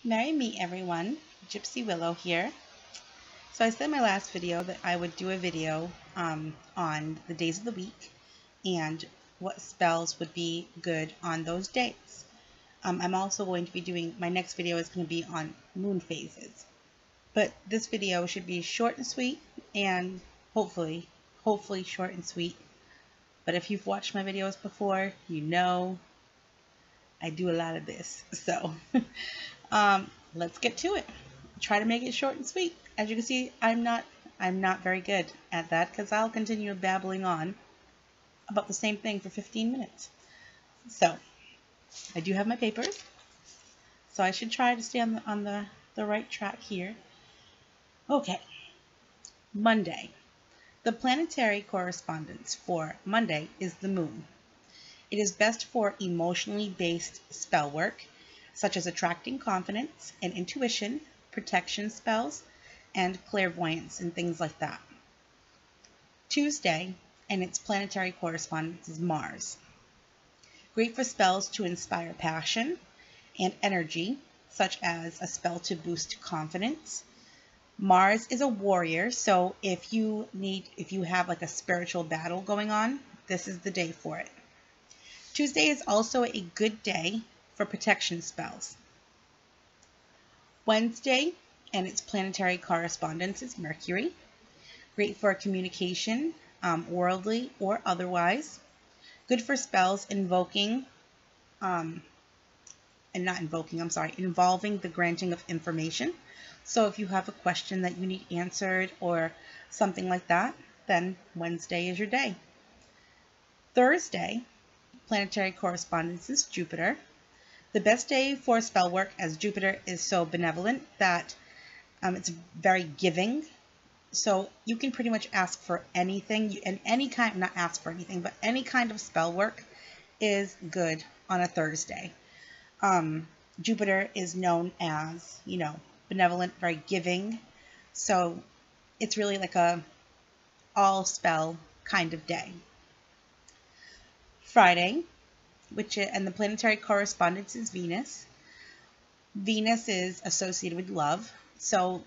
Merry me everyone, Gypsy Willow here. So I said in my last video that I would do a video on the days of the week and what spells would be good on those days. I'm also going to be doing, my next video is going to be on moon phases. But this video should be short and sweet and hopefully short and sweet. But if you've watched my videos before, you know I do a lot of this. So let's get to it. Try to make it short and sweet. As you can see, I'm not very good at that because I'll continue babbling on about the same thing for 15 minutes. So I do have my papers, so I should try to stay on the right track here. Okay, Monday. The planetary correspondence for Monday is the moon. It is best for emotionally based spell work, such as attracting confidence and intuition, protection spells, and clairvoyance and things like that. Tuesday and its planetary correspondence is Mars. Great for spells to inspire passion and energy, such as a spell to boost confidence. Mars is a warrior, so if you have like a spiritual battle going on, this is the day for it. Tuesday is also a good day for protection spells. Wednesday and its planetary correspondence is Mercury. Great for communication, worldly or otherwise. Good for spells involving the granting of information. So if you have a question that you need answered or something like that, then Wednesday is your day. Thursday, planetary correspondence is Jupiter. The best day for spell work, as Jupiter is so benevolent that it's very giving. So you can pretty much ask for anything, and not ask for anything, but any kind of spell work is good on a Thursday. Jupiter is known as, benevolent, very giving. So it's really like a all spell kind of day. Friday, and the planetary correspondence is Venus. Venus is associated with love. So,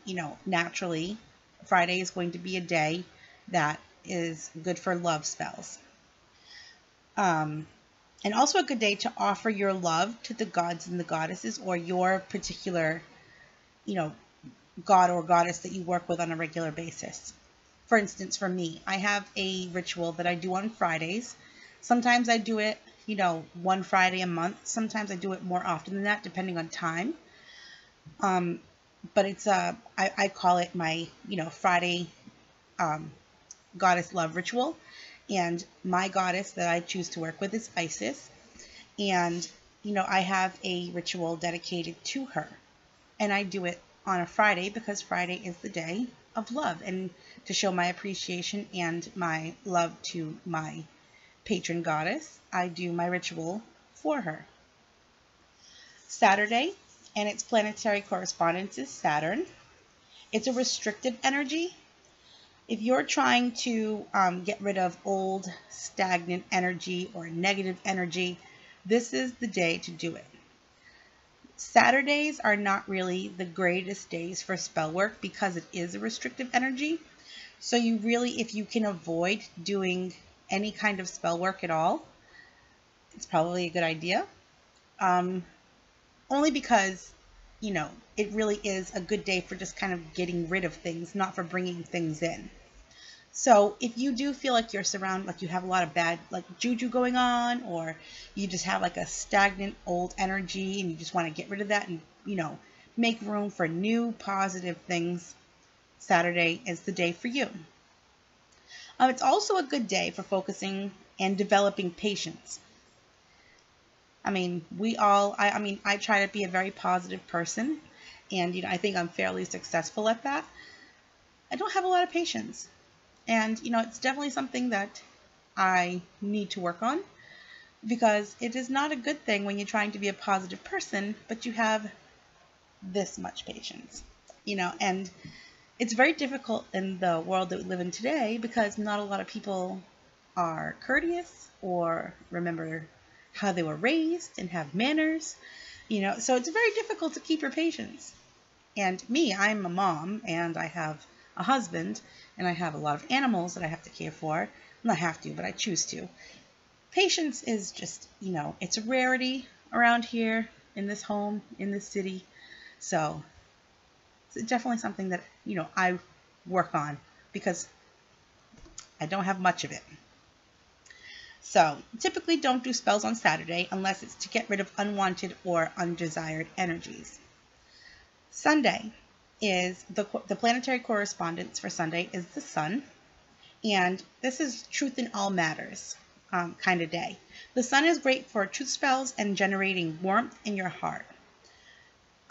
naturally, Friday is going to be a day that is good for love spells. And also a good day to offer your love to the gods and the goddesses, or your particular, god or goddess that you work with on a regular basis. For instance, for me, I have a ritual that I do on Fridays. Sometimes I do it, one Friday a month. Sometimes I do it more often than that, depending on time. But it's I call it my, Friday goddess love ritual. And my goddess that I choose to work with is Isis. And, I have a ritual dedicated to her. And I do it on a Friday because Friday is the day of love, and to show my appreciation and my love to my patron goddess, I do my ritual for her. Saturday and its planetary correspondence is Saturn. It's a restrictive energy. If you're trying to get rid of old stagnant energy or negative energy, this is the day to do it. Saturdays are not really the greatest days for spell work because it is a restrictive energy. So you really, if you can avoid doing any kind of spell work at all, it's probably a good idea. Only because, it really is a good day for just kind of getting rid of things, not for bringing things in. So if you do feel like you're surrounded, like you have a lot of bad, like juju going on, or you just have like a stagnant old energy and you just want to get rid of that and, make room for new positive things, Saturday is the day for you. It's also a good day for focusing and developing patience. I try to be a very positive person, and, I think I'm fairly successful at that. I don't have a lot of patience. And, it's definitely something that I need to work on, because it is not a good thing when you're trying to be a positive person, but you have this much patience, and it's very difficult in the world that we live in today because not a lot of people are courteous or remember how they were raised and have manners. So it's very difficult to keep your patience. And me, I'm a mom, and I have a husband, and I have a lot of animals that I have to care for. Not have to, but I choose to. Patience is just, it's a rarity around here in this home, in this city. So it's definitely something that, I work on because I don't have much of it. So typically don't do spells on Saturday unless it's to get rid of unwanted or undesired energies. Sunday is the planetary correspondence for Sunday is the sun. And this is truth in all matters kind of day. The sun is great for truth spells and generating warmth in your heart.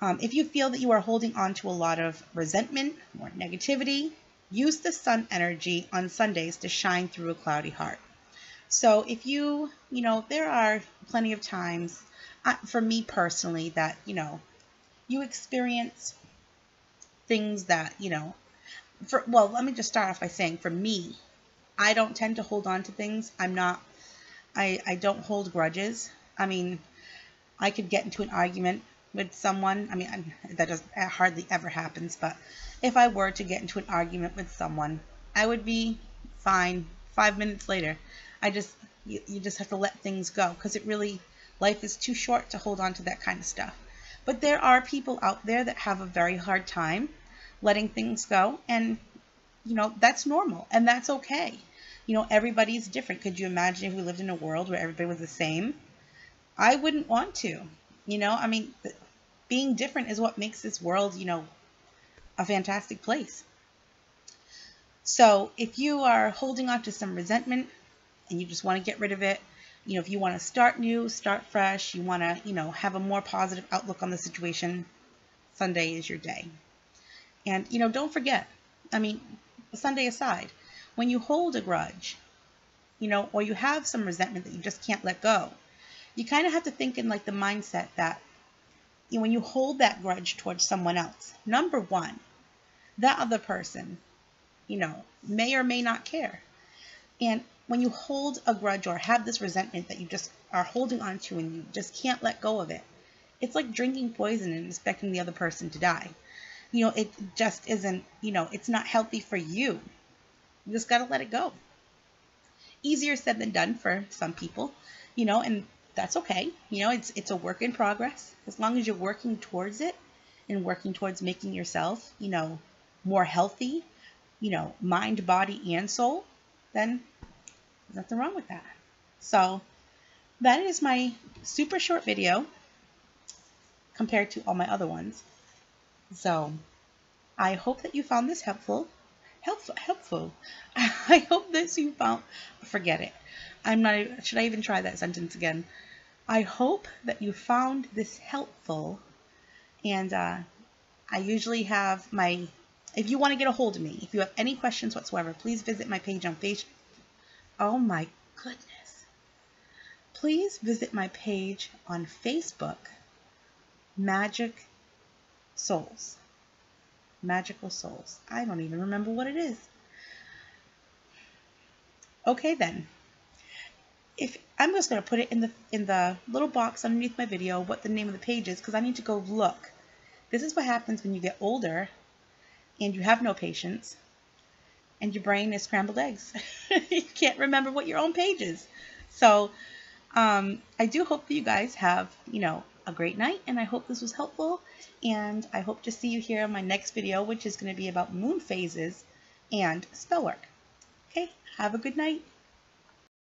If you feel that you are holding on to a lot of resentment or negativity, use the sun energy on Sundays to shine through a cloudy heart. So if there are plenty of times, for me personally, that, you experience things that, let me just start off by saying, for me, I don't tend to hold on to things. I don't hold grudges. I mean, I could get into an argument with someone. I mean, that hardly ever happens, but if I were to get into an argument with someone, I would be fine 5 minutes later. You just have to let things go, because life is too short to hold on to that kind of stuff. But there are people out there that have a very hard time letting things go, and that's normal, and that's okay. Everybody's different. Could you imagine if we lived in a world where everybody was the same? I wouldn't want to. I mean, being different is what makes this world, a fantastic place. So if you are holding on to some resentment and you just want to get rid of it, if you want to start new, start fresh, you want to, have a more positive outlook on the situation, Sunday is your day. And, don't forget, I mean, Sunday aside, when you hold a grudge, or you have some resentment that you just can't let go, you kind of have to think in like the mindset that when you hold that grudge towards someone else, number one, that other person, may or may not care. And when you hold a grudge or have this resentment that you just are holding on to and you just can't let go of it, it's like drinking poison and expecting the other person to die. It just isn't, it's not healthy for you. You just got to let it go. Easier said than done for some people, and that's okay. It's a work in progress. As long as you're working towards it and working towards making yourself, more healthy, mind, body, and soul, then there's nothing wrong with that. So that is my super short video compared to all my other ones. So I hope that you found this helpful. I hope that you found, forget it. Should I even try that sentence again? I hope that you found this helpful. And I usually have if you want to get a hold of me, if you have any questions whatsoever, please visit my page on Facebook. Oh my goodness. Please visit my page on Facebook, Magical Souls. I don't even remember what it is. Okay then. I'm just going to put it in the little box underneath my video what the name of the page is, because I need to go look. This is what happens when you get older and you have no patience and your brain is scrambled eggs. You can't remember what your own page is. So I do hope that you guys have, a great night, and I hope this was helpful, and I hope to see you here on my next video, which is going to be about moon phases and spell work. Okay, have a good night.